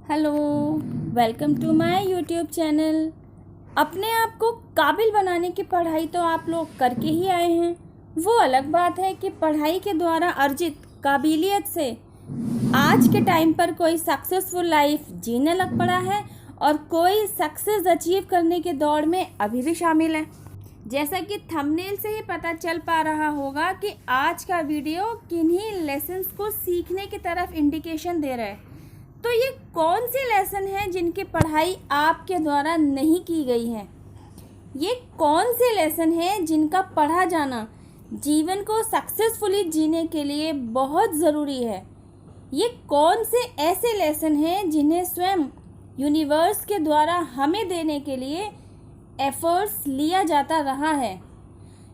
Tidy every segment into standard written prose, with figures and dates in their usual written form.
Hello, welcome to my YouTube channel. अपने आप को काबिल बनाने की पढ़ाई तो आप लोग करके ही आए हैं। वो अलग बात है कि पढ़ाई के द्वारा अर्जित काबिलियत से आज के टाइम पर कोई सक्सेसफुल लाइफ जीने लग पड़ा है और कोई सक्सेस अचीव करने के दौड़ में अभी भी शामिल है। जैसा कि थंबनेल से ही पता चल पा रहा होगा कि आज का वीडियो किन्हीं लेसन्स को सीखने की तरफ इंडिकेशन दे रहा है। तो ये कौन सी लेसन है जिनकी पढ़ाई आपके द्वारा नहीं की गई है? ये कौन से लेसन है जिनका पढ़ा जाना जीवन को सक्सेसफुली जीने के लिए बहुत ज़रूरी है? ये कौन से ऐसे लेसन हैं जिन्हें स्वयं यूनिवर्स के द्वारा हमें देने के लिए एफर्ट्स लिया जाता रहा है?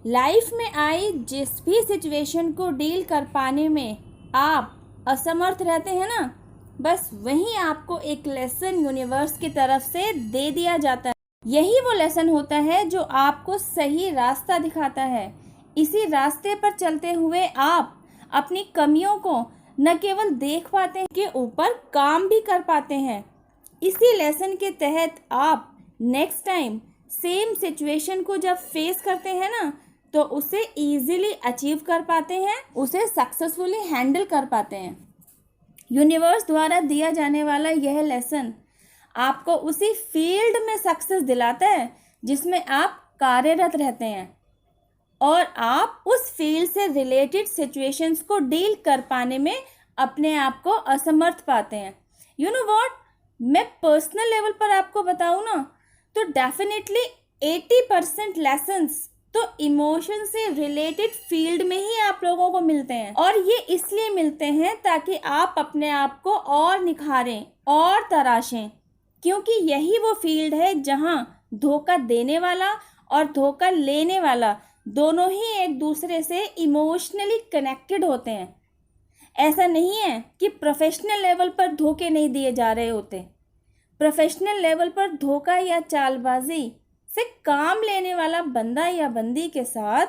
लाइफ में आई जिस भी सिचुएशन को डील कर पाने में आप असमर्थ रहते हैं ना, बस वहीं आपको एक लेसन यूनिवर्स की तरफ से दे दिया जाता है। यही वो लेसन होता है जो आपको सही रास्ता दिखाता है। इसी रास्ते पर चलते हुए आप अपनी कमियों को न केवल देख पाते हैं के ऊपर काम भी कर पाते हैं। इसी लेसन के तहत आप नेक्स्ट टाइम सेम सिचुएशन को जब फेस करते हैं ना, तो उसे इजीली अचीव कर पाते हैं, उसे सक्सेसफुली हैंडल कर पाते हैं। यूनिवर्स द्वारा दिया जाने वाला यह लेसन आपको उसी फील्ड में सक्सेस दिलाता है जिसमें आप कार्यरत रहते हैं, और आप उस फील्ड से रिलेटेड सिचुएशंस को डील कर पाने में अपने आप को असमर्थ पाते हैं। यू नो व्हाट, मैं पर्सनल लेवल पर आपको बताऊं ना, तो डेफिनेटली 80% लेसन्स तो इमोशन से रिलेटेड फील्ड में ही आप लोगों को मिलते हैं, और ये इसलिए मिलते हैं ताकि आप अपने आप को और निखारें और तराशें, क्योंकि यही वो फील्ड है जहां धोखा देने वाला और धोखा लेने वाला दोनों ही एक दूसरे से इमोशनली कनेक्टेड होते हैं। ऐसा नहीं है कि प्रोफेशनल लेवल पर धोखे नहीं दिए जा रहे होते। प्रोफेशनल लेवल पर धोखा या चालबाजी से काम लेने वाला बंदा या बंदी के साथ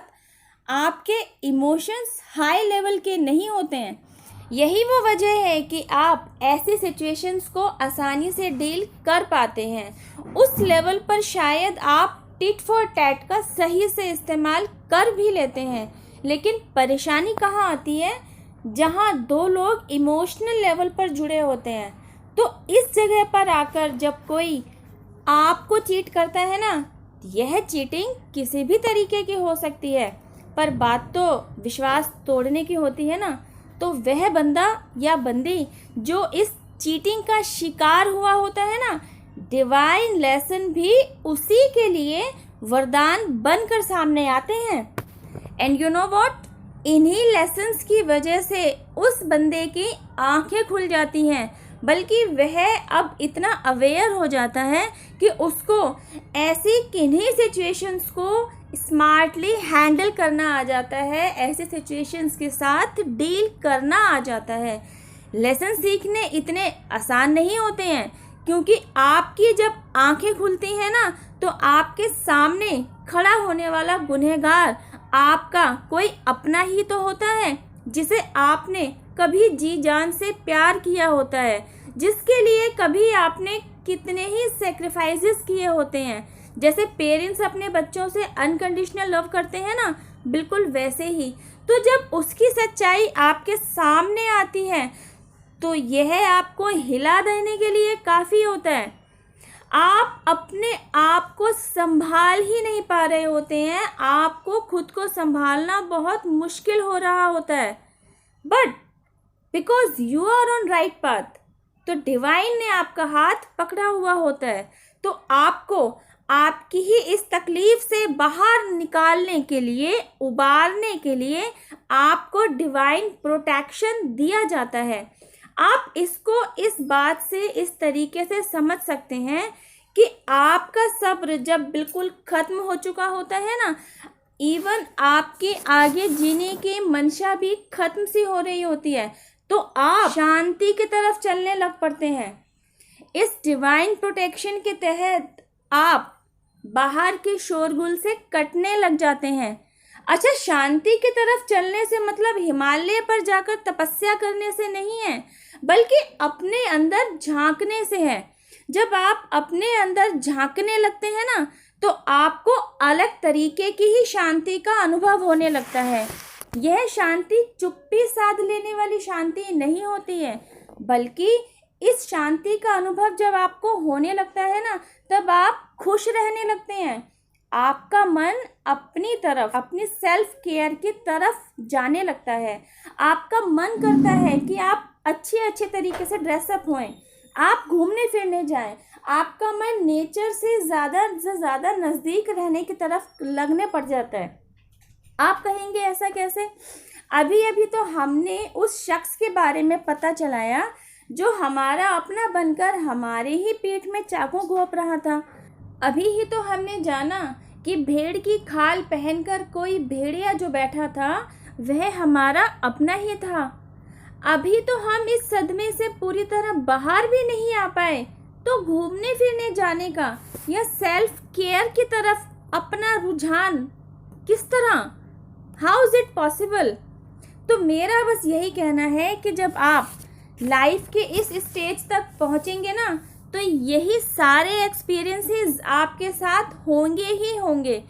आपके इमोशंस हाई लेवल के नहीं होते हैं। यही वो वजह है कि आप ऐसी सिचुएशंस को आसानी से डील कर पाते हैं। उस लेवल पर शायद आप टिट फॉर टैट का सही से इस्तेमाल कर भी लेते हैं, लेकिन परेशानी कहाँ आती है? जहाँ दो लोग इमोशनल लेवल पर जुड़े होते हैं। तो इस जगह पर आकर जब कोई आपको चीट करता है ना, यह चीटिंग किसी भी तरीके की हो सकती है, पर बात तो विश्वास तोड़ने की होती है ना। तो वह बंदा या बंदी जो इस चीटिंग का शिकार हुआ होता है ना, डिवाइन लेसन भी उसी के लिए वरदान बनकर सामने आते हैं। एंड यू नो व्हाट, इन्हीं लेसन्स की वजह से उस बंदे की आंखें खुल जाती हैं, बल्कि वह अब इतना अवेयर हो जाता है कि उसको ऐसी किन्हीं सिचुएशंस को स्मार्टली हैंडल करना आ जाता है, ऐसे सिचुएशंस के साथ डील करना आ जाता है। लेसन सीखने इतने आसान नहीं होते हैं, क्योंकि आपकी जब आंखें खुलती हैं ना, तो आपके सामने खड़ा होने वाला गुनहगार आपका कोई अपना ही तो होता है, जिसे आपने कभी जी जान से प्यार किया होता है, जिसके लिए कभी आपने कितने ही सेक्रीफाइसेस किए होते हैं। जैसे पेरेंट्स अपने बच्चों से अनकंडीशनल लव करते हैं ना, बिल्कुल वैसे ही। तो जब उसकी सच्चाई आपके सामने आती है, तो यह आपको हिला देने के लिए काफ़ी होता है। आप अपने आप को संभाल ही नहीं पा रहे होते हैं, आपको खुद को संभालना बहुत मुश्किल हो रहा होता है, but because you are on right path, तो डिवाइन ने आपका हाथ पकड़ा हुआ होता है। तो आपको आपकी ही इस तकलीफ से बाहर निकालने के लिए, उबारने के लिए आपको डिवाइन प्रोटेक्शन दिया जाता है। आप इसको इस बात से इस तरीके से समझ सकते हैं कि आपका सब्र जब बिल्कुल ख़त्म हो चुका होता है ना, इवन आपके आगे जीने की मंशा भी ख़त्म सी हो रही होती है, तो आप शांति की तरफ चलने लग पड़ते हैं। इस डिवाइन प्रोटेक्शन के तहत आप बाहर के शोरगुल से कटने लग जाते हैं। अच्छा, शांति की तरफ चलने से मतलब हिमालय पर जाकर तपस्या करने से नहीं है, बल्कि अपने अंदर झांकने से है। जब आप अपने अंदर झांकने लगते हैं ना, तो आपको अलग तरीके की ही शांति का अनुभव होने लगता है। यह शांति चुप्पी साध लेने वाली शांति नहीं होती है, बल्कि इस शांति का अनुभव जब आपको होने लगता है ना, तब आप खुश रहने लगते हैं। आपका मन अपनी तरफ, अपनी सेल्फ केयर की तरफ जाने लगता है। आपका मन करता है कि आप अच्छे तरीके से ड्रेसअप होएं, आप घूमने फिरने जाएं। आपका मन नेचर से ज़्यादा नज़दीक रहने की तरफ लगने पड़ जाता है। आप कहेंगे ऐसा कैसे? अभी तो हमने उस शख्स के बारे में पता चलाया जो हमारा अपना बनकर हमारे ही पेट में चाकू घोंप रहा था। अभी ही तो हमने जाना कि भेड़ की खाल पहनकर कोई भेड़िया जो बैठा था वह हमारा अपना ही था। अभी तो हम इस सदमे से पूरी तरह बाहर भी नहीं आ पाए, तो घूमने फिरने जाने का या सेल्फ केयर की तरफ अपना रुझान किस तरह, हाउ इज़ इट पॉसिबल? तो मेरा बस यही कहना है कि जब आप लाइफ के इस स्टेज तक पहुंचेंगे ना, तो यही सारे एक्सपीरियंसेस आपके साथ होंगे ही होंगे।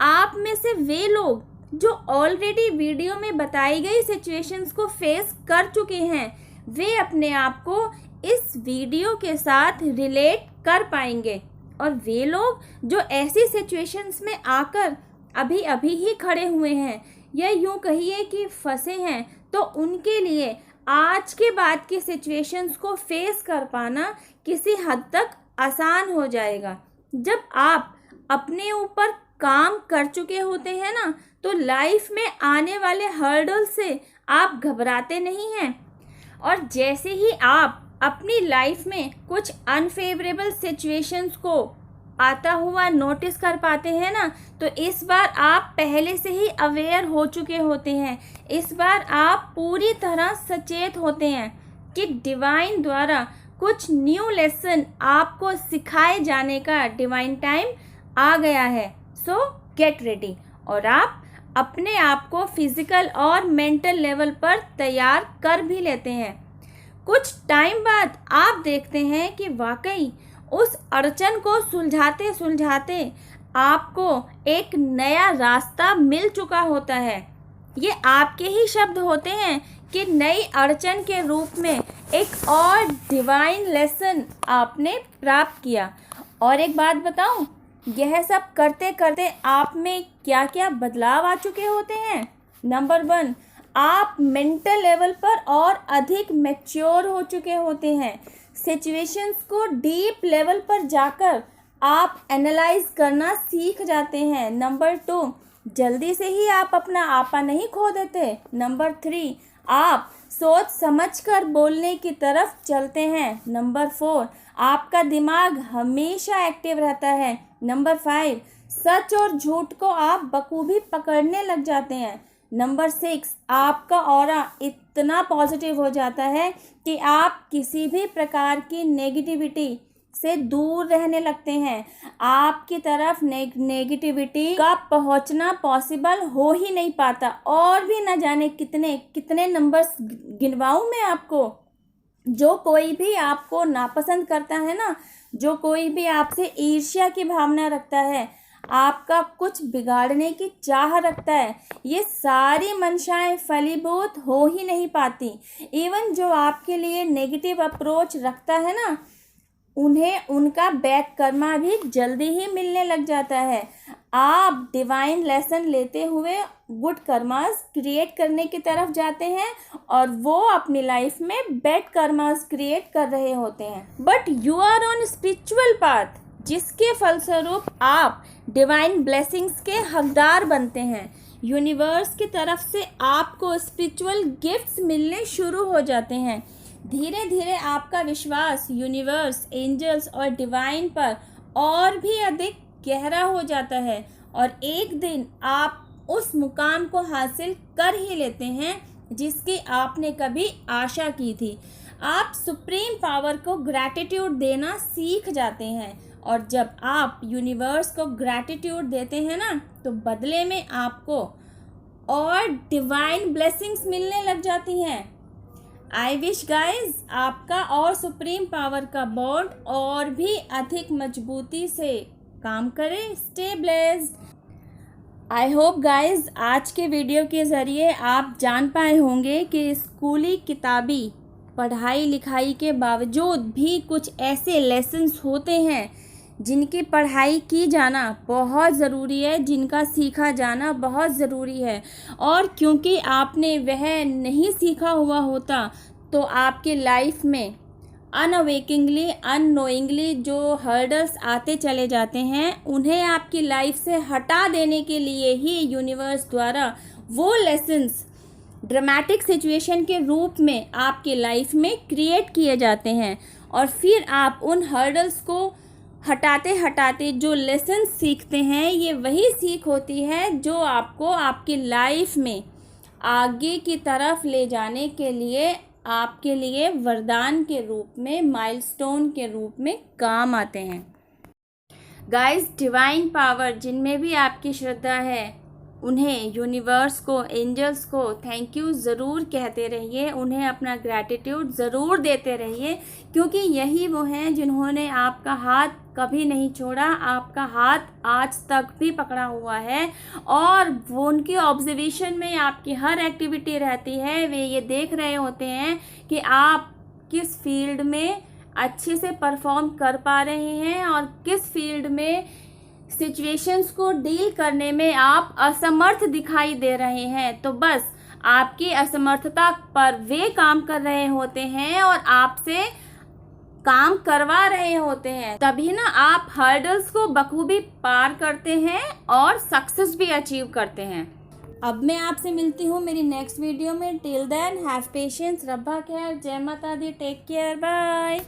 आप में से वे लोग जो ऑलरेडी वीडियो में बताई गई सिचुएशंस को फेस कर चुके हैं, वे अपने आप को इस वीडियो के साथ रिलेट कर पाएंगे। और वे लोग जो ऐसी सिचुएशंस में आकर अभी ही खड़े हुए हैं या यूँ कहिए कि फंसे हैं, तो उनके लिए आज के बाद की सिचुएशंस को फेस कर पाना किसी हद तक आसान हो जाएगा। जब आप अपने ऊपर काम कर चुके होते हैं ना, तो लाइफ में आने वाले हर्डल से आप घबराते नहीं हैं। और जैसे ही आप अपनी लाइफ में कुछ अनफेवरेबल सिचुएशंस को आता हुआ नोटिस कर पाते हैं ना, तो इस बार आप पहले से ही अवेयर हो चुके होते हैं। इस बार आप पूरी तरह सचेत होते हैं कि डिवाइन द्वारा कुछ न्यू लेसन आपको सिखाए जाने का डिवाइन टाइम आ गया है। सो गेट रेडी। और आप अपने आप को फिजिकल और मेंटल लेवल पर तैयार कर भी लेते हैं। कुछ टाइम बाद आप देखते हैं कि वाकई उस अड़चन को सुलझाते सुलझाते आपको एक नया रास्ता मिल चुका होता है। ये आपके ही शब्द होते हैं कि नई अड़चन के रूप में एक और डिवाइन लेसन आपने प्राप्त किया। और एक बात बताऊं, यह सब करते करते आप में क्या क्या बदलाव आ चुके होते हैं। नंबर 1, आप मेंटल लेवल पर और अधिक मैच्योर हो चुके होते हैं। सिचुएशंस को डीप लेवल पर जाकर आप एनालाइज करना सीख जाते हैं। नंबर 2, जल्दी से ही आप अपना आपा नहीं खो देते। नंबर 3, आप सोच समझकर बोलने की तरफ चलते हैं। नंबर 4, आपका दिमाग हमेशा एक्टिव रहता है। नंबर 5, सच और झूठ को आप बखूबी पकड़ने लग जाते हैं। नंबर 6, आपका ऑरा इतना पॉजिटिव हो जाता है कि आप किसी भी प्रकार की नेगेटिविटी से दूर रहने लगते हैं। आपकी तरफ नेगेटिविटी का पहुंचना पॉसिबल हो ही नहीं पाता। और भी न जाने कितने कितने नंबर्स गिनवाऊं मैं आपको। जो कोई भी आपको नापसंद करता है ना, जो कोई भी आपसे ईर्ष्या की भावना रखता है, आपका कुछ बिगाड़ने की चाह रखता है, ये सारी मंशाएं फलीभूत हो ही नहीं पाती। इवन जो आपके लिए नेगेटिव अप्रोच रखता है ना, उन्हें उनका बैक कर्मा भी जल्दी ही मिलने लग जाता है। आप डिवाइन लेसन लेते हुए गुड कर्मास क्रिएट करने की तरफ जाते हैं और वो अपनी लाइफ में बैड कर्मास क्रिएट कर रहे होते हैं। But you are on spiritual path, जिसके फलस्वरूप आप डिवाइन ब्लेसिंग्स के हकदार बनते हैं। यूनिवर्स की तरफ से आपको स्पिरिचुअल गिफ्ट्स मिलने शुरू हो जाते हैं। धीरे धीरे आपका विश्वास यूनिवर्स, एंजल्स और डिवाइन पर और भी अधिक गहरा हो जाता है और एक दिन आप उस मुकाम को हासिल कर ही लेते हैं जिसकी आपने कभी आशा की थी। आप सुप्रीम पावर को ग्रैटिट्यूड देना सीख जाते हैं और जब आप यूनिवर्स को ग्रैटिट्यूड देते हैं ना, तो बदले में आपको और डिवाइन ब्लेसिंग्स मिलने लग जाती हैं। आई विश गाइज आपका और सुप्रीम पावर का बॉन्ड और भी अधिक मजबूती से काम करे। Stay blessed. I hope guys आज के वीडियो के ज़रिए आप जान पाए होंगे कि स्कूली किताबी पढ़ाई लिखाई के बावजूद भी कुछ ऐसे लेसन्स होते हैं जिनकी पढ़ाई की जाना बहुत ज़रूरी है, जिनका सीखा जाना बहुत ज़रूरी है। और क्योंकि आपने वह नहीं सीखा हुआ होता तो आपके लाइफ में अनअवेकिंगली अननोइंगली जो हर्डल्स आते चले जाते हैं उन्हें आपकी लाइफ से हटा देने के लिए ही यूनिवर्स द्वारा वो लेसन्स ड्रामेटिक सिचुएशन के रूप में आपके लाइफ में क्रिएट किए जाते हैं। और फिर आप उन हर्डल्स को हटाते हटाते जो लेसन सीखते हैं, ये वही सीख होती है जो आपको आपकी लाइफ में आगे की तरफ ले जाने के लिए आपके लिए वरदान के रूप में, माइलस्टोन के रूप में काम आते हैं। गाइस, डिवाइन पावर जिनमें भी आपकी श्रद्धा है उन्हें, यूनिवर्स को, एंजल्स को थैंक यू ज़रूर कहते रहिए, उन्हें अपना ग्रैटिट्यूड ज़रूर देते रहिए, क्योंकि यही वो हैं जिन्होंने आपका हाथ कभी नहीं छोड़ा, आपका हाथ आज तक भी पकड़ा हुआ है। और वो उनकी ऑब्जर्वेशन में आपकी हर एक्टिविटी रहती है, वे ये देख रहे होते हैं कि आप किस फील्ड में अच्छे से परफॉर्म कर पा रहे हैं और किस फील्ड में सिचुएशंस को डील करने में आप असमर्थ दिखाई दे रहे हैं। तो बस आपकी असमर्थता पर वे काम कर रहे होते हैं और आपसे काम करवा रहे होते हैं, तभी ना आप हर्डल्स को बखूबी पार करते हैं और सक्सेस भी अचीव करते हैं। अब मैं आपसे मिलती हूँ मेरी नेक्स्ट वीडियो में। टिल देन हैव पेशेंस, रब्बा खैर, जय माता दी, टेक केयर, बाय।